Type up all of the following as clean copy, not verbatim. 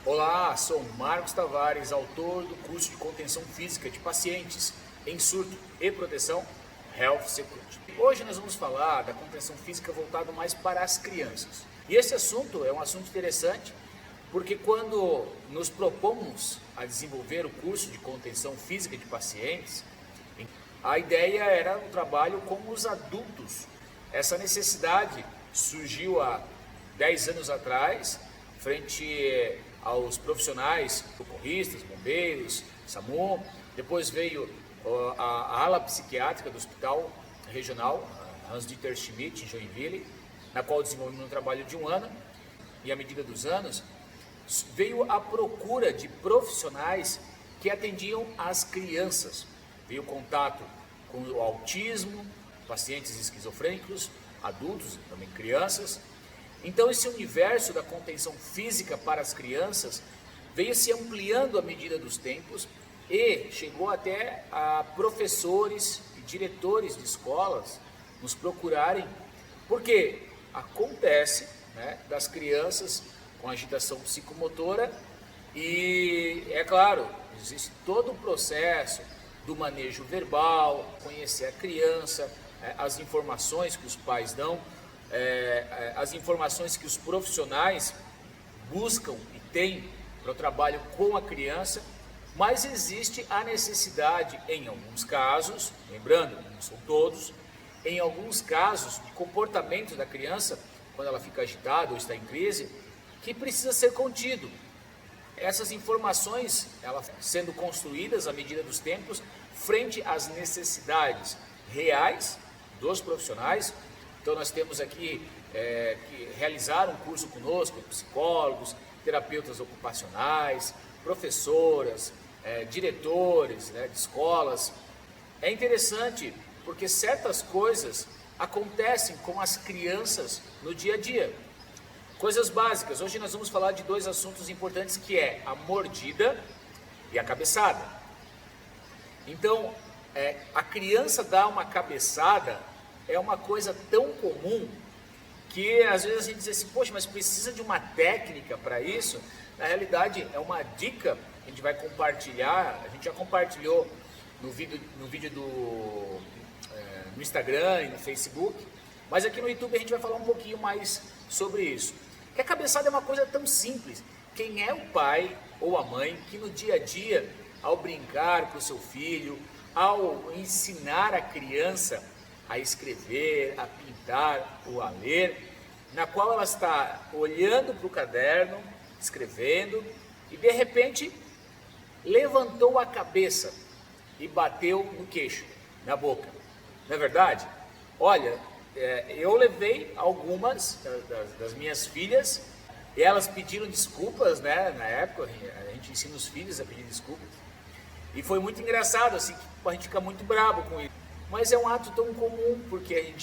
Olá, sou Marcos Tavares, autor do curso de contenção física de pacientes em surto e proteção Health Security. Hoje nós vamos falar da contenção física voltado mais para as crianças. E esse assunto é um assunto interessante porque quando nos propomos a desenvolver o curso de contenção física de pacientes, a ideia era um trabalho com os adultos. Essa necessidade surgiu há 10 anos atrás, frente aos profissionais, socorristas, bombeiros, SAMU. Depois veio a ala psiquiátrica do Hospital Regional Hans-Dieter Schmidt, em Joinville, na qual desenvolvemos um trabalho de um ano, e à medida dos anos, veio a procura de profissionais que atendiam as crianças. Veio contato com o autismo, pacientes esquizofrênicos, adultos, também crianças. Então esse universo da contenção física para as crianças veio se ampliando à medida dos tempos e chegou até a professores e diretores de escolas nos procurarem, porque acontece, das crianças com agitação psicomotora e, é claro, existe todo o processo do manejo verbal, conhecer a criança, as informações que os pais dão, as informações que os profissionais buscam e têm para o trabalho com a criança, mas existe a necessidade, em alguns casos, lembrando, não são todos, em alguns casos de comportamento da criança, quando ela fica agitada ou está em crise, que precisa ser contido. Essas informações, elas sendo construídas à medida dos tempos, frente às necessidades reais dos profissionais. Então nós temos aqui que realizar um curso conosco, psicólogos, terapeutas ocupacionais, professoras, diretores de escolas. É interessante porque certas coisas acontecem com as crianças no dia a dia. Coisas básicas. Hoje nós vamos falar de dois assuntos importantes, que é a mordida e a cabeçada. Então, a criança dar uma cabeçada é uma coisa tão comum que às vezes a gente diz assim, poxa, mas precisa de uma técnica para isso? Na realidade, é uma dica que a gente vai compartilhar. A gente já compartilhou no vídeo no Instagram e no Facebook, mas aqui no YouTube a gente vai falar um pouquinho mais sobre isso. Que a cabeçada é uma coisa tão simples. Quem é o pai ou a mãe que no dia a dia, ao brincar com o seu filho, ao ensinar a criança a escrever, a pintar ou a ler, na qual ela está olhando para o caderno, escrevendo, e de repente levantou a cabeça e bateu no queixo, na boca. Não é verdade? Olha, eu levei algumas das minhas filhas e elas pediram desculpas, na época a gente ensina os filhos a pedir desculpas, e foi muito engraçado, assim, que a gente fica muito bravo com isso. Mas é um ato tão comum, porque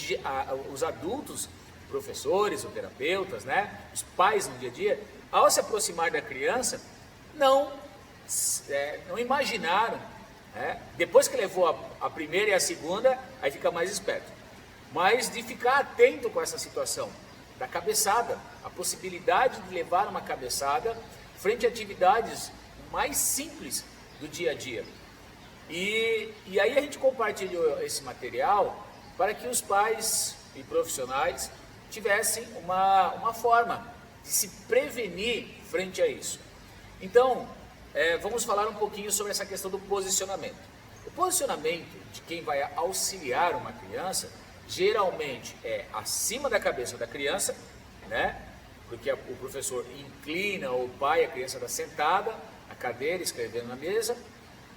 os adultos, professores ou terapeutas, os pais no dia a dia, ao se aproximar da criança, não imaginaram, depois que levou a primeira e a segunda, aí fica mais esperto, mas de ficar atento com essa situação da cabeçada, a possibilidade de levar uma cabeçada frente a atividades mais simples do dia a dia. E aí a gente compartilhou esse material para que os pais e profissionais tivessem uma forma de se prevenir frente a isso. Então, vamos falar um pouquinho sobre essa questão do posicionamento. O posicionamento de quem vai auxiliar uma criança, geralmente é acima da cabeça da criança, porque o professor inclina, ou o pai, a criança está sentada na cadeira, escrevendo na mesa,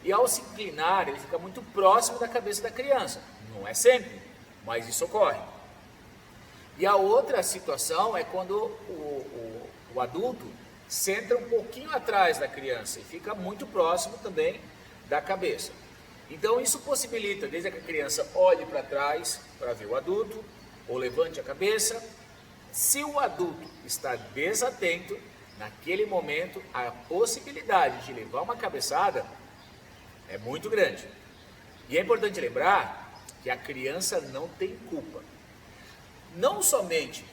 e ao se inclinar, ele fica muito próximo da cabeça da criança. Não é sempre, mas isso ocorre. E a outra situação é quando o adulto senta um pouquinho atrás da criança e fica muito próximo também da cabeça. Então isso possibilita, desde que a criança olhe para trás para ver o adulto, ou levante a cabeça. Se o adulto está desatento, naquele momento a possibilidade de levar uma cabeçada é muito grande. E é importante lembrar que a criança não tem culpa. Não somente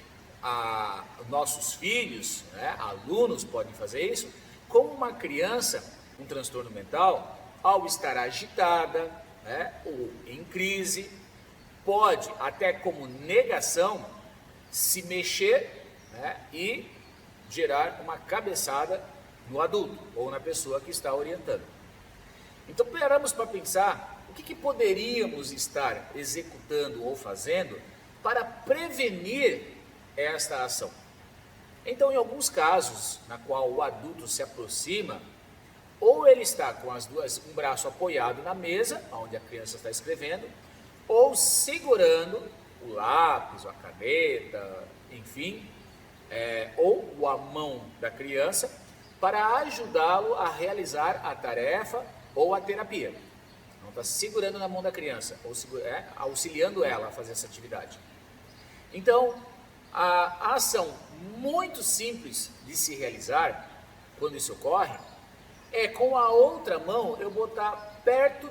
nossos filhos, alunos podem fazer isso, uma criança com transtorno mental, ao estar agitada, né, ou em crise, pode, até como negação, se mexer, né, e gerar uma cabeçada no adulto ou na pessoa que está orientando. Então, paramos para pensar o que poderíamos estar executando ou fazendo para prevenir esta ação. Então, em alguns casos, na qual o adulto se aproxima, ou ele está com um braço apoiado na mesa, onde a criança está escrevendo, ou segurando o lápis, a caneta, enfim, ou a mão da criança, para ajudá-lo a realizar a tarefa ou a terapia. Não está segurando na mão da criança, ou auxiliando ela a fazer essa atividade. Então, a ação muito simples de se realizar, quando isso ocorre, é com a outra mão eu botar perto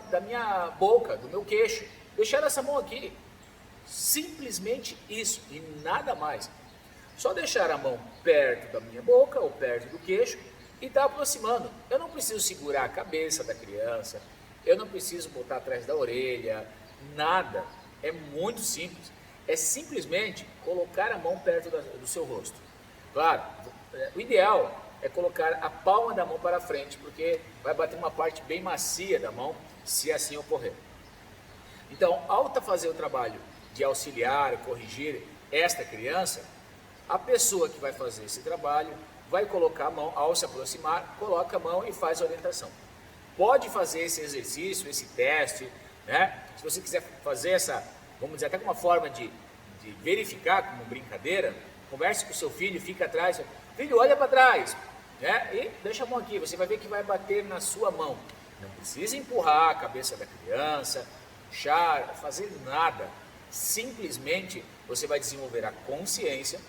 da minha boca, do meu queixo, deixar essa mão aqui. Simplesmente isso e nada mais. Só deixar a mão perto da minha boca ou perto do queixo e estar aproximando. Eu não preciso segurar a cabeça da criança, eu não preciso botar atrás da orelha, nada. É muito simples. É simplesmente colocar a mão perto do seu rosto. Claro, o ideal é colocar a palma da mão para frente, porque vai bater uma parte bem macia da mão, se assim ocorrer. Então, ao fazer o trabalho de auxiliar, corrigir esta criança, a pessoa que vai fazer esse trabalho vai colocar a mão, ao se aproximar, coloca a mão e faz a orientação. Pode fazer esse exercício, esse teste, né? Se você quiser fazer essa, vamos dizer, até como uma forma de verificar, como brincadeira, converse com o seu filho, fica atrás, filho, olha para trás, né? E deixa a mão aqui, você vai ver que vai bater na sua mão. Não precisa empurrar a cabeça da criança, puxar, fazer nada. Simplesmente você vai desenvolver a consciência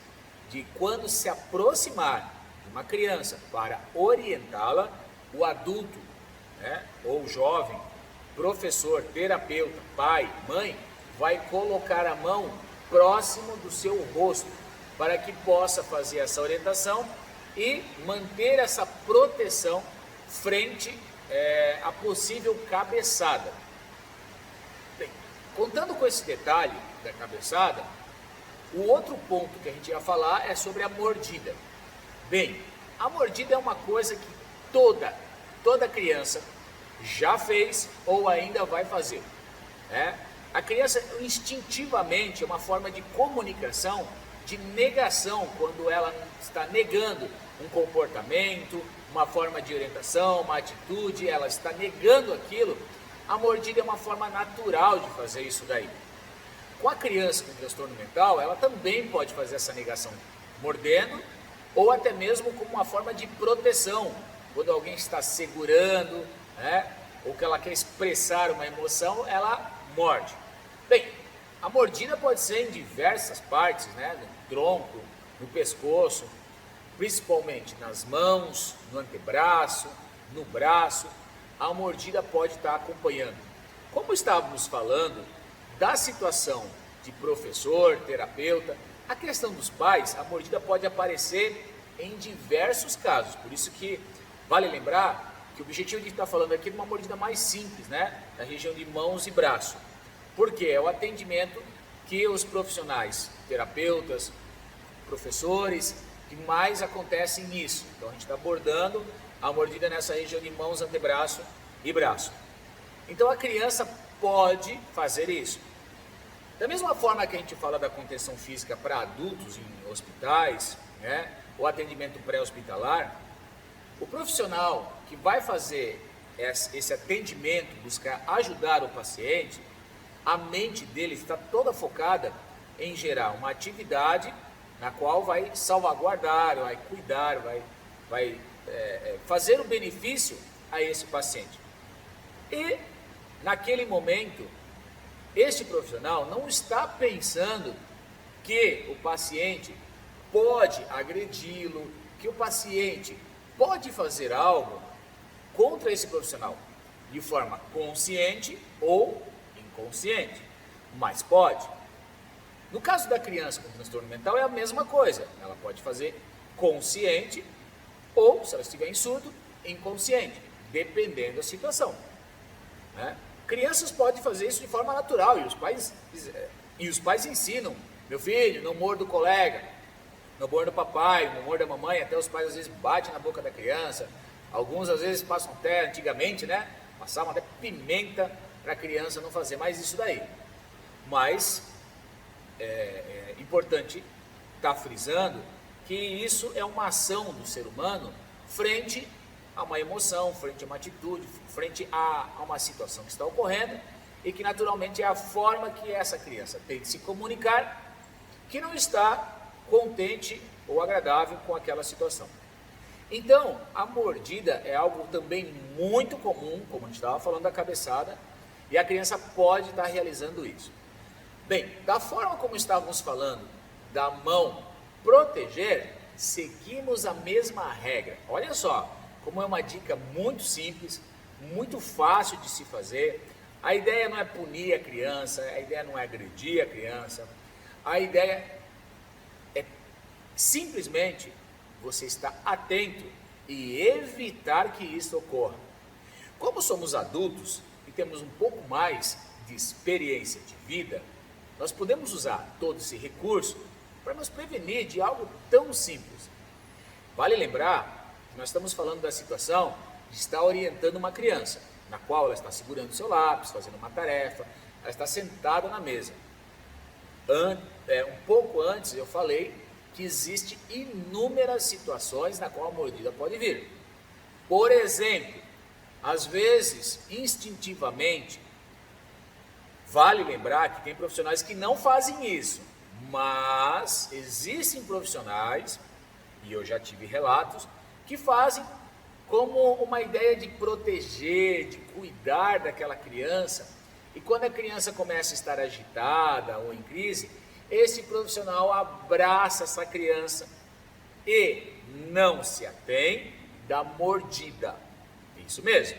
de quando se aproximar de uma criança para orientá-la, o adulto, né, ou jovem, professor, terapeuta, pai, mãe, vai colocar a mão próximo do seu rosto para que possa fazer essa orientação e manter essa proteção frente a possível cabeçada. Bem, contando com esse detalhe da cabeçada, o outro ponto que a gente ia falar é sobre a mordida. Bem, a mordida é uma coisa que toda criança já fez ou ainda vai fazer, né? A criança instintivamente é uma forma de comunicação, de negação, quando ela está negando um comportamento, uma forma de orientação, uma atitude, ela está negando aquilo. A mordida é uma forma natural de fazer isso daí. Com a criança com transtorno mental, ela também pode fazer essa negação mordendo, ou até mesmo como uma forma de proteção, quando alguém está segurando, né, ou que ela quer expressar uma emoção, ela morde. Bem, a mordida pode ser em diversas partes, né, no tronco, no pescoço, principalmente nas mãos, no antebraço, no braço. A mordida pode estar acompanhando. Como estávamos falando da situação de professor, terapeuta, a questão dos pais, a mordida pode aparecer em diversos casos. Por isso que vale lembrar que o objetivo de estar falando aqui é de uma mordida mais simples, né? Na região de mãos e braço. Porque é o atendimento que os profissionais, terapeutas, professores, que mais acontecem nisso. Então a gente está abordando a mordida nessa região de mãos, antebraço e braço. Então a criança pode fazer isso. Da mesma forma que a gente fala da contenção física para adultos em hospitais, né, o atendimento pré-hospitalar, o profissional que vai fazer esse atendimento, buscar ajudar o paciente, a mente dele está toda focada em gerar uma atividade na qual vai salvaguardar, vai cuidar, vai fazer o benefício a esse paciente. E naquele momento, este profissional não está pensando que o paciente pode agredi-lo, que o paciente pode fazer algo contra esse profissional, de forma consciente ou inconsciente, mas pode. No caso da criança com transtorno mental é a mesma coisa, ela pode fazer consciente ou, se ela estiver em surdo, inconsciente, dependendo da situação, né? Crianças podem fazer isso de forma natural e os pais ensinam: meu filho, não morda o colega, não morda o papai, não morda a mamãe. Até os pais às vezes batem na boca da criança, alguns às vezes passam até, antigamente, né, passavam até pimenta para a criança não fazer mais isso daí. Mas é importante estar frisando que isso é uma ação do ser humano frente a uma emoção, frente a uma atitude, frente a uma situação que está ocorrendo, e que naturalmente é a forma que essa criança tem de se comunicar que não está contente ou agradável com aquela situação. Então, a mordida é algo também muito comum, como a gente estava falando da cabeçada, e a criança pode estar realizando isso. Bem, da forma como estávamos falando da mão proteger, seguimos a mesma regra. Olha só, como é uma dica muito simples, muito fácil de se fazer. A ideia não é punir a criança, a ideia não é agredir a criança, a ideia é simplesmente você estar atento e evitar que isso ocorra. Como somos adultos e temos um pouco mais de experiência de vida, nós podemos usar todo esse recurso para nos prevenir de algo tão simples. Vale lembrar que nós estamos falando da situação de estar orientando uma criança, na qual ela está segurando seu lápis, fazendo uma tarefa, ela está sentada na mesa. Um pouco antes eu falei que existem inúmeras situações na qual a mordida pode vir. Por exemplo, às vezes, instintivamente, vale lembrar que tem profissionais que não fazem isso, mas existem profissionais, e eu já tive relatos, que fazem como uma ideia de proteger, de cuidar daquela criança. E quando a criança começa a estar agitada ou em crise, esse profissional abraça essa criança e não se atém da mordida. Isso mesmo.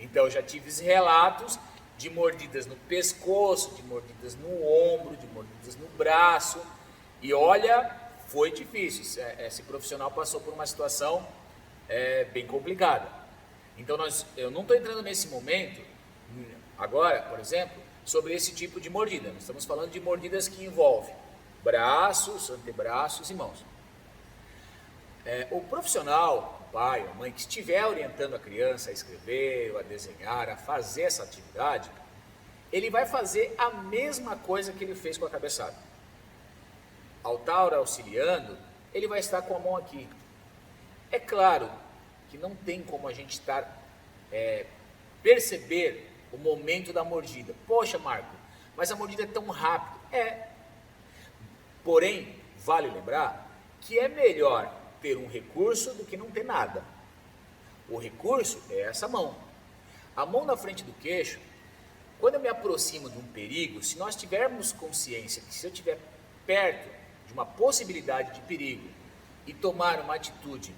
Então, eu já tive relatos de mordidas no pescoço, de mordidas no ombro, de mordidas no braço. E olha, foi difícil. Esse profissional passou por uma situação bem complicada. Então, eu não estou entrando nesse momento, agora, por exemplo, sobre esse tipo de mordida. Nós estamos falando de mordidas que envolvem braços, antebraços e mãos. O profissional, o pai, a mãe, que estiver orientando a criança a escrever, a desenhar, a fazer essa atividade, ele vai fazer a mesma coisa que ele fez com a cabeçada. Ao estar auxiliando, ele vai estar com a mão aqui. É claro que não tem como a gente perceber o momento da mordida. Poxa, Marco, mas a mordida é tão rápida. Porém, vale lembrar que é melhor ter um recurso do que não ter nada. O recurso é essa mão. A mão na frente do queixo, quando eu me aproximo de um perigo, se nós tivermos consciência que se eu estiver perto de uma possibilidade de perigo e tomar uma atitude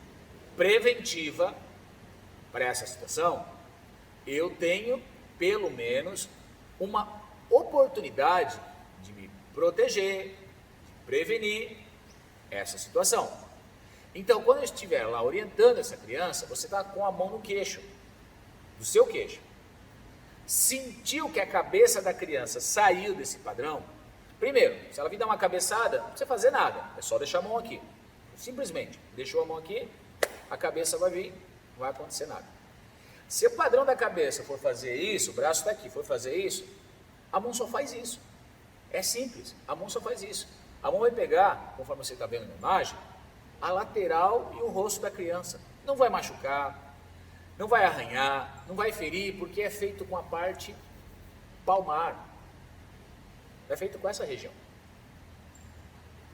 preventiva para essa situação, eu tenho pelo menos uma oportunidade de me proteger, de prevenir essa situação. Então, quando eu estiver lá orientando essa criança, você está com a mão no queixo, do seu queixo. Sentiu que a cabeça da criança saiu desse padrão? Primeiro, se ela vir dar uma cabeçada, não precisa fazer nada, é só deixar a mão aqui. Simplesmente, deixou a mão aqui, a cabeça vai vir, não vai acontecer nada. Se o padrão da cabeça for fazer isso, o braço está aqui, for fazer isso, a mão só faz isso. É simples, a mão só faz isso. A mão vai pegar, conforme você está vendo na imagem, a lateral e o rosto da criança. Não vai machucar, não vai arranhar, não vai ferir, porque é feito com a parte palmar. É feito com essa região.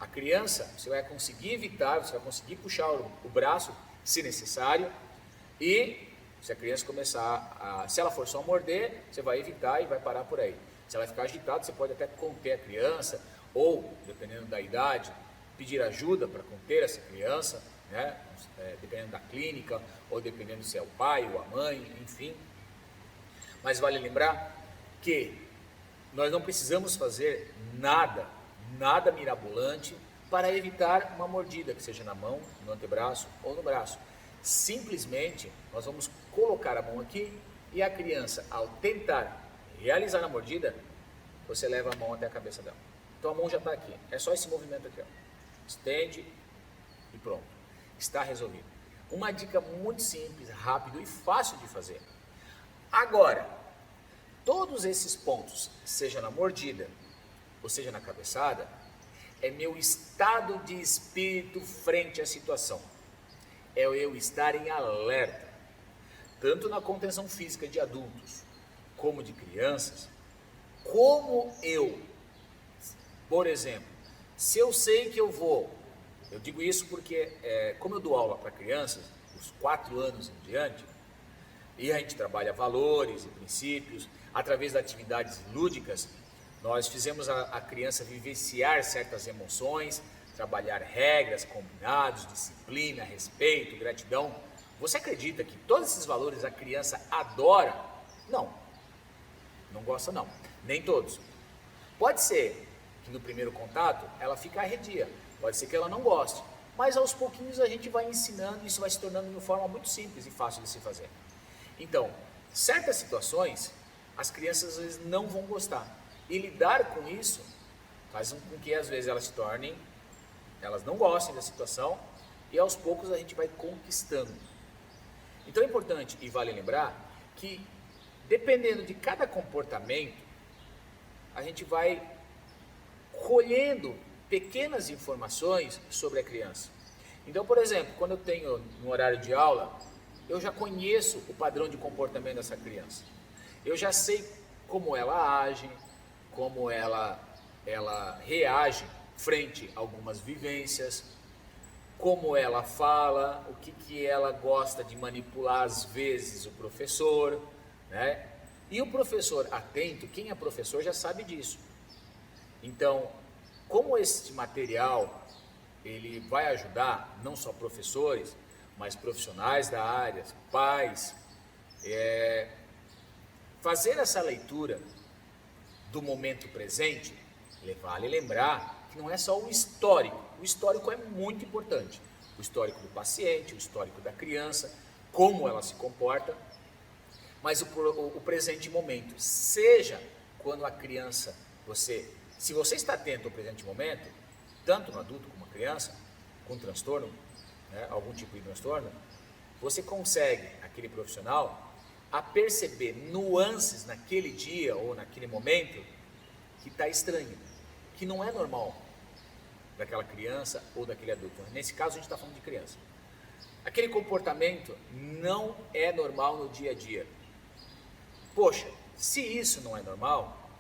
A criança, você vai conseguir evitar, você vai conseguir puxar o braço, se necessário, e se a criança começar se ela for só morder, você vai evitar e vai parar por aí. Se ela ficar agitada, você pode até conter a criança, ou, dependendo da idade, pedir ajuda para conter essa criança, né? Dependendo da clínica, ou dependendo se é o pai ou a mãe, enfim. Mas vale lembrar que nós não precisamos fazer nada mirabolante para evitar uma mordida, que seja na mão, no antebraço ou no braço. Simplesmente, nós vamos colocar a mão aqui e a criança, ao tentar realizar a mordida, você leva a mão até a cabeça dela. Então a mão já está aqui, é só esse movimento aqui, ó. Estende e pronto, está resolvido. Uma dica muito simples, rápido e fácil de fazer. Agora, todos esses pontos, seja na mordida ou seja na cabeçada, é meu estado de espírito frente à situação. É eu estar em alerta, tanto na contenção física de adultos como de crianças, como eu, por exemplo, se eu sei que eu digo isso porque como eu dou aula para crianças, dos 4 anos em diante, e a gente trabalha valores e princípios, através de atividades lúdicas, nós fizemos a criança vivenciar certas emoções, trabalhar regras, combinados, disciplina, respeito, gratidão. Você acredita que todos esses valores a criança adora? Não, não gosta não, nem todos. Pode ser que no primeiro contato ela fique arredia, pode ser que ela não goste, mas aos pouquinhos a gente vai ensinando e isso vai se tornando de uma forma muito simples e fácil de se fazer. Então, certas situações as crianças às vezes não vão gostar e lidar com isso faz com que às vezes elas não gostem da situação e aos poucos a gente vai conquistando. Então é importante e vale lembrar que dependendo de cada comportamento, a gente vai colhendo pequenas informações sobre a criança. Então, por exemplo, quando eu tenho no horário de aula, eu já conheço o padrão de comportamento dessa criança. Eu já sei como ela age, como ela reage frente a algumas vivências, como ela fala, o que ela gosta de manipular às vezes o professor, né? E o professor atento, quem é professor já sabe disso. Então, como esse material ele vai ajudar não só professores, mas profissionais da área, pais, fazer essa leitura do momento presente, vale lembrar que não é só o histórico é muito importante, o histórico do paciente, o histórico da criança, como ela se comporta, mas o presente momento, seja quando a criança, se você está atento ao presente momento, tanto no adulto como na criança, com transtorno, né, algum tipo de transtorno, você consegue, aquele profissional, a perceber nuances naquele dia ou naquele momento que está estranho, que não é normal daquela criança ou daquele adulto. Nesse caso a gente está falando de criança. Aquele comportamento não é normal no dia a dia. Poxa, se isso não é normal,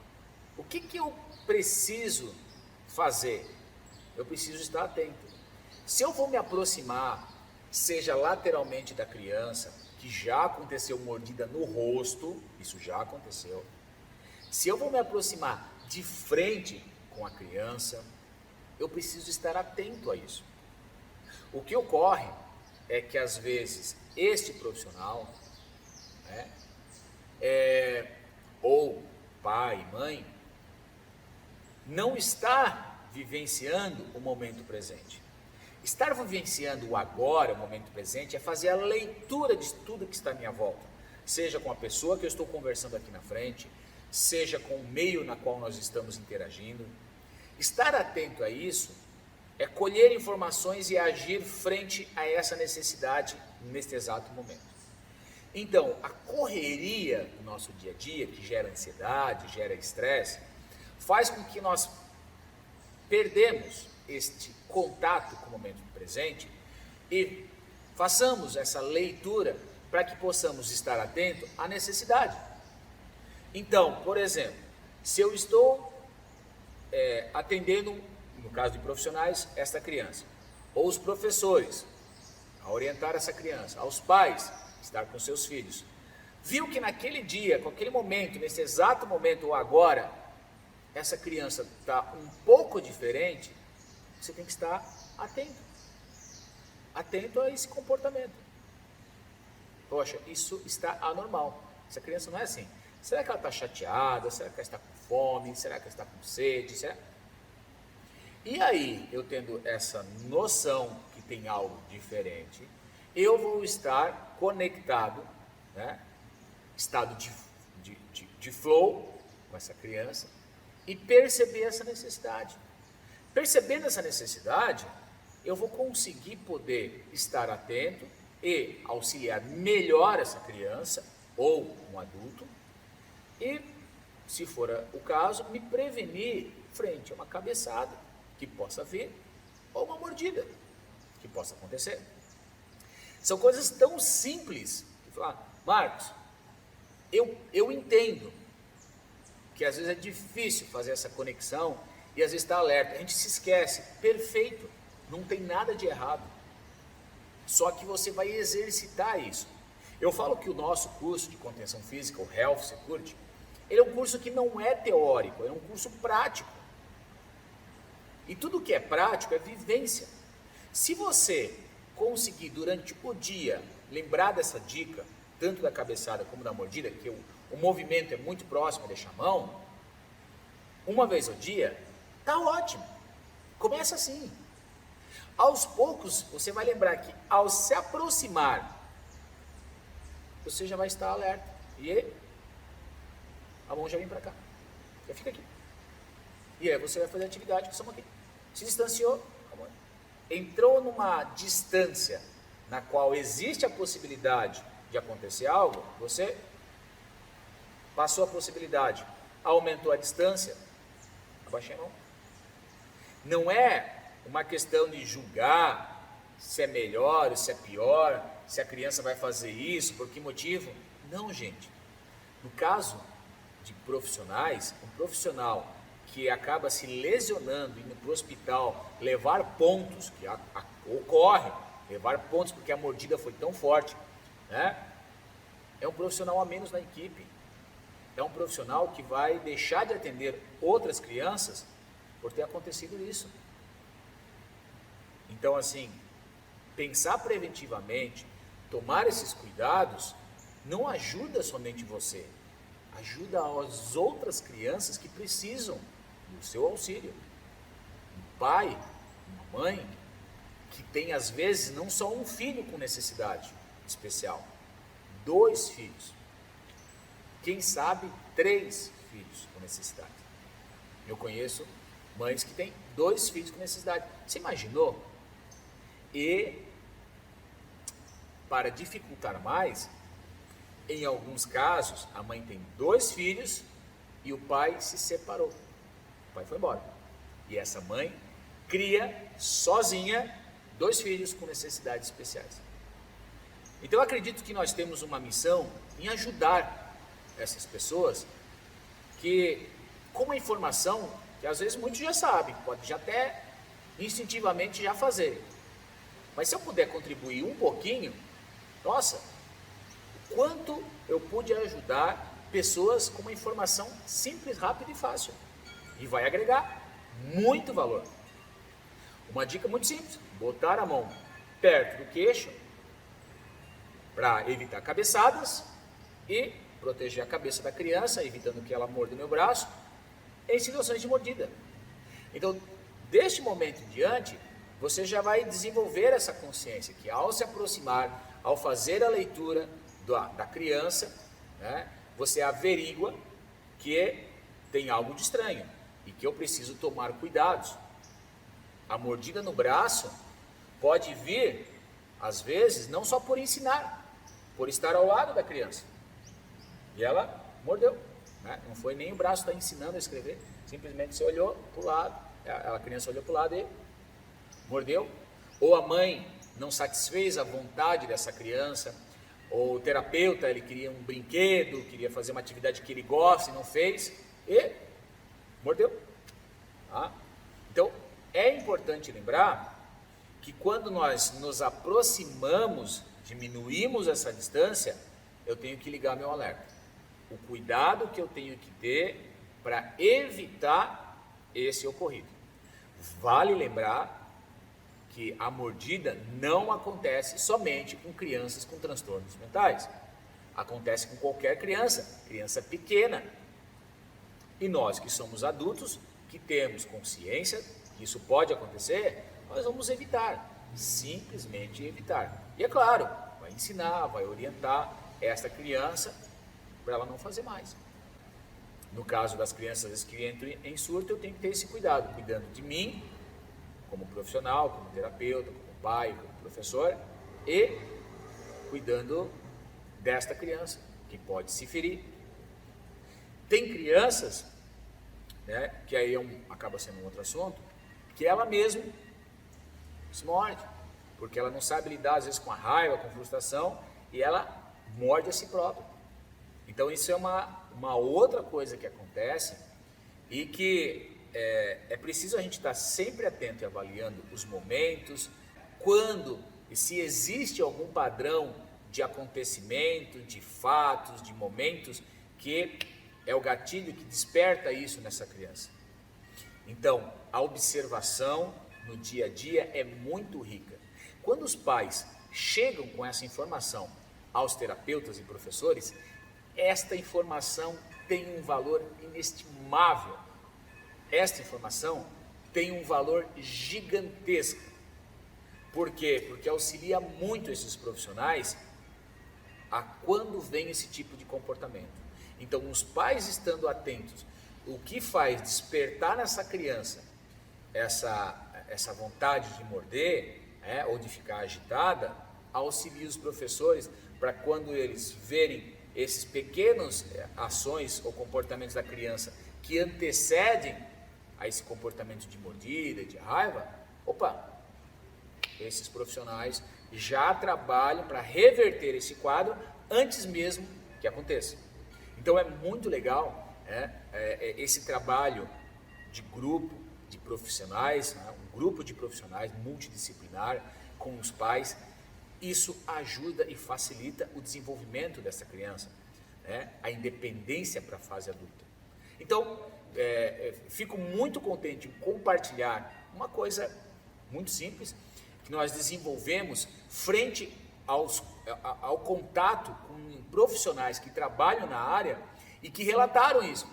o que eu preciso fazer? Eu preciso estar atento. Se eu vou me aproximar, seja lateralmente da criança, que já aconteceu mordida no rosto, isso já aconteceu. Se eu vou me aproximar de frente com a criança, eu preciso estar atento a isso. O que ocorre é que às vezes este profissional, né, ou pai, mãe, não está vivenciando o momento presente. Estar vivenciando o agora, o momento presente, é fazer a leitura de tudo que está à minha volta, seja com a pessoa que eu estou conversando aqui na frente, seja com o meio na qual nós estamos interagindo. Estar atento a isso é colher informações e agir frente a essa necessidade neste exato momento. Então, a correria do nosso dia a dia, que gera ansiedade, gera estresse, faz com que nós perdemos este contato com o momento presente e façamos essa leitura para que possamos estar atento à necessidade. Então, por exemplo, se eu estou atendendo, no caso de profissionais, esta criança, ou os professores, a orientar essa criança, aos pais, estar com seus filhos, viu que naquele dia, com aquele momento, nesse exato momento ou agora, essa criança está um pouco diferente, você tem que estar atento a esse comportamento. Poxa, isso está anormal, essa criança não é assim. Será que ela está chateada? Será que ela está com fome? Será que ela está com sede? E aí, eu tendo essa noção que tem algo diferente, eu vou estar conectado, né? Estado de flow com essa criança e perceber essa necessidade. Percebendo essa necessidade, eu vou conseguir poder estar atento e auxiliar melhor essa criança ou um adulto e, se for o caso, me prevenir frente a uma cabeçada que possa vir ou uma mordida que possa acontecer. São coisas tão simples que falar, Marcos, eu entendo que às vezes é difícil fazer essa conexão e às vezes está alerta, a gente se esquece, perfeito, não tem nada de errado, só que você vai exercitar isso. Eu falo que o nosso curso de contenção física, o Health Security, ele é um curso que não é teórico, é um curso prático. E tudo que é prático é vivência. Se você conseguir durante o dia lembrar dessa dica, tanto da cabeçada como da mordida, que o movimento é muito próximo a deixar a mão, uma vez ao dia, tá ótimo. Começa assim. Aos poucos, você vai lembrar que ao se aproximar, você já vai estar alerta. E a mão já vem para cá. Já fica aqui. E aí você vai fazer a atividade com essa mão aqui. Se distanciou, entrou numa distância na qual existe a possibilidade de acontecer algo, você passou a possibilidade, aumentou a distância, abaixei a mão. Não é uma questão de julgar se é melhor ou se é pior, se a criança vai fazer isso, por que motivo. Não, gente. No caso de profissionais, um profissional que acaba se lesionando, indo para o hospital, levar pontos, que ocorre, levar pontos porque a mordida foi tão forte, né? É um profissional a menos na equipe, é um profissional que vai deixar de atender outras crianças por ter acontecido isso. Então, assim, pensar preventivamente, tomar esses cuidados, não ajuda somente você, ajuda as outras crianças que precisam do seu auxílio. Um pai, uma mãe, que tem às vezes não só um filho com necessidade especial, 2 filhos, quem sabe 3 filhos com necessidade. Eu conheço mães que têm 2 filhos com necessidade. Você imaginou? E para dificultar mais, em alguns casos, a mãe tem 2 filhos e o pai se separou. O pai foi embora. E essa mãe cria sozinha 2 filhos com necessidades especiais. Então eu acredito que nós temos uma missão em ajudar essas pessoas que, com uma informação que às vezes muitos já sabem, pode já até instintivamente já fazer. Mas se eu puder contribuir um pouquinho, nossa, quanto eu pude ajudar pessoas com uma informação simples, rápida e fácil. E vai agregar muito valor. Uma dica muito simples, botar a mão perto do queixo para evitar cabeçadas e proteger a cabeça da criança, evitando que ela morda o meu braço, em situações de mordida. Então, deste momento em diante, você já vai desenvolver essa consciência que ao se aproximar, ao fazer a leitura da criança, né, você averigua que tem algo de estranho e que eu preciso tomar cuidados. A mordida no braço pode vir, às vezes, não só por ensinar, por estar ao lado da criança. E ela mordeu, né? Não foi nem o braço que está ensinando a escrever, simplesmente você olhou para o lado, a criança olhou para o lado e mordeu. Ou a mãe não satisfez a vontade dessa criança, ou o terapeuta, ele queria um brinquedo, queria fazer uma atividade que ele gosta e não fez, e mordeu. Tá? Então, é importante lembrar que quando nós nos aproximamos, diminuímos essa distância, eu tenho que ligar meu alerta. O cuidado que eu tenho que ter para evitar esse ocorrido. Vale lembrar que a mordida não acontece somente com crianças com transtornos mentais. Acontece com qualquer criança, criança pequena. E nós que somos adultos, que temos consciência que isso pode acontecer, nós vamos evitar. simplesmente evitar. E é claro, vai ensinar, vai orientar esta criança para ela não fazer mais. No caso das crianças às vezes, que entram em surto, eu tenho que ter esse cuidado, cuidando de mim, como profissional, como terapeuta, como pai, como professor, e cuidando desta criança, que pode se ferir. Tem crianças, né, que aí acaba sendo um outro assunto, que ela mesma se morde, porque ela não sabe lidar às vezes com a raiva, com a frustração, e ela morde a si própria. Então isso é uma outra coisa que acontece e que é preciso a gente estar sempre atento e avaliando os momentos, quando e se existe algum padrão de acontecimento, de fatos, de momentos que é o gatilho que desperta isso nessa criança. Então, a observação no dia a dia é muito rica. Quando os pais chegam com essa informação aos terapeutas e professores, esta informação tem um valor inestimável. Esta informação tem um valor gigantesco. Por quê? Porque auxilia muito esses profissionais a quando vem esse tipo de comportamento. Então, os pais estando atentos, o que faz despertar nessa criança essa vontade de morder, ou de ficar agitada, auxilia os professores para quando eles verem esses pequenos ações ou comportamentos da criança que antecedem a esse comportamento de mordida, de raiva, esses profissionais já trabalham para reverter esse quadro antes mesmo que aconteça. Então é muito legal esse trabalho de grupo de profissionais, um grupo de profissionais multidisciplinar com os pais. Isso ajuda e facilita o desenvolvimento dessa criança, a independência para a fase adulta. Então, fico muito contente em compartilhar uma coisa muito simples que nós desenvolvemos frente ao contato com profissionais que trabalham na área e que relataram isso.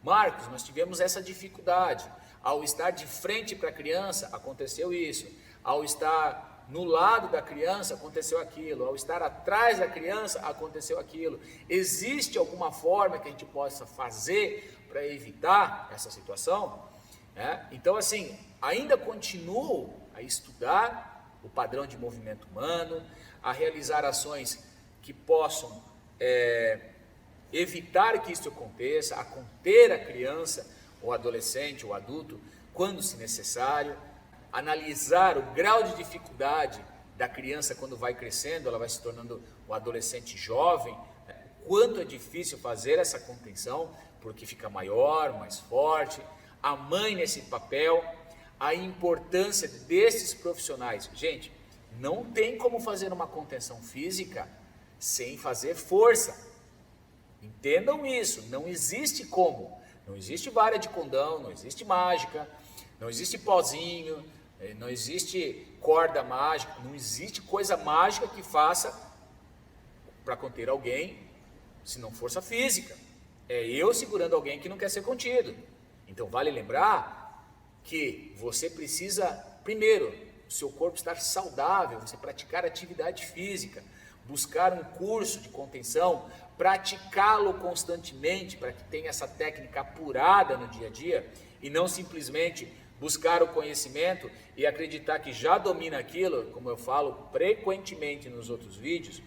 Marcos, nós tivemos essa dificuldade. Ao estar de frente para a criança, aconteceu isso. Ao estar no lado da criança, aconteceu aquilo. Ao estar atrás da criança, aconteceu aquilo. Existe alguma forma que a gente possa fazer para evitar essa situação? Então, assim, ainda continuo a estudar o padrão de movimento humano, a realizar ações que possam evitar que isso aconteça, a conter a criança, o adolescente, o adulto, quando se necessário, analisar o grau de dificuldade da criança quando vai crescendo, ela vai se tornando um adolescente jovem, quanto é difícil fazer essa contenção, porque fica maior, mais forte, a mãe nesse papel, a importância desses profissionais. Gente, não tem como fazer uma contenção física sem fazer força. Entendam isso, não existe como. Não existe vara de condão, não existe mágica, não existe pozinho, não existe corda mágica, não existe coisa mágica que faça para conter alguém, se não força física. É eu segurando alguém que não quer ser contido. Então vale lembrar que você precisa, primeiro, o seu corpo estar saudável, você praticar atividade física, buscar um curso de contenção, praticá-lo constantemente para que tenha essa técnica apurada no dia a dia e não simplesmente buscar o conhecimento e acreditar que já domina aquilo, como eu falo frequentemente nos outros vídeos.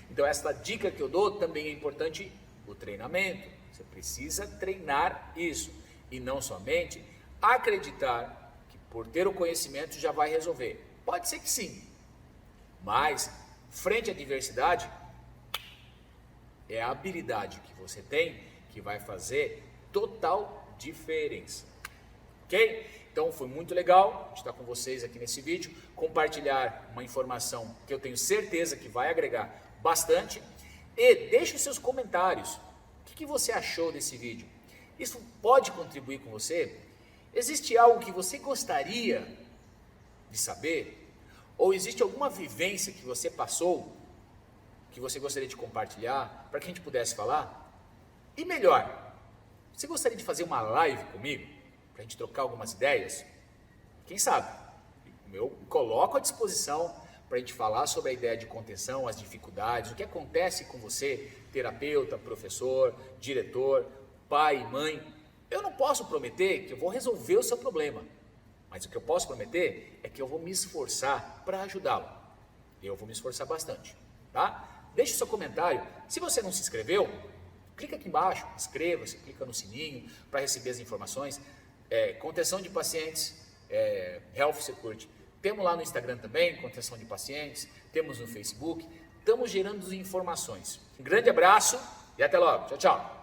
Então essa dica que eu dou também é importante, o treinamento. Você precisa treinar isso e não somente acreditar que por ter o conhecimento já vai resolver. Pode ser que sim, mas frente à adversidade, é a habilidade que você tem que vai fazer total diferença. Ok? Então foi muito legal estar com vocês aqui nesse vídeo, compartilhar uma informação que eu tenho certeza que vai agregar bastante. E deixe os seus comentários. O que você achou desse vídeo? Isso pode contribuir com você? Existe algo que você gostaria de saber? Ou existe alguma vivência que você passou, que você gostaria de compartilhar, para que a gente pudesse falar? E melhor, você gostaria de fazer uma live comigo, para a gente trocar algumas ideias? Quem sabe? eu coloco à disposição para a gente falar sobre a ideia de contenção, as dificuldades, o que acontece com você, terapeuta, professor, diretor, pai, mãe. Eu não posso prometer que eu vou resolver o seu problema, mas o que eu posso prometer é que eu vou me esforçar para ajudá-lo. Eu vou me esforçar bastante, tá? Deixe o seu comentário. Se você não se inscreveu, clica aqui embaixo, inscreva-se, clica no sininho para receber as informações. Contenção de pacientes, Health Security. Temos lá no Instagram também, contenção de pacientes, temos no Facebook, estamos gerando informações. Um grande abraço e até logo. Tchau, tchau.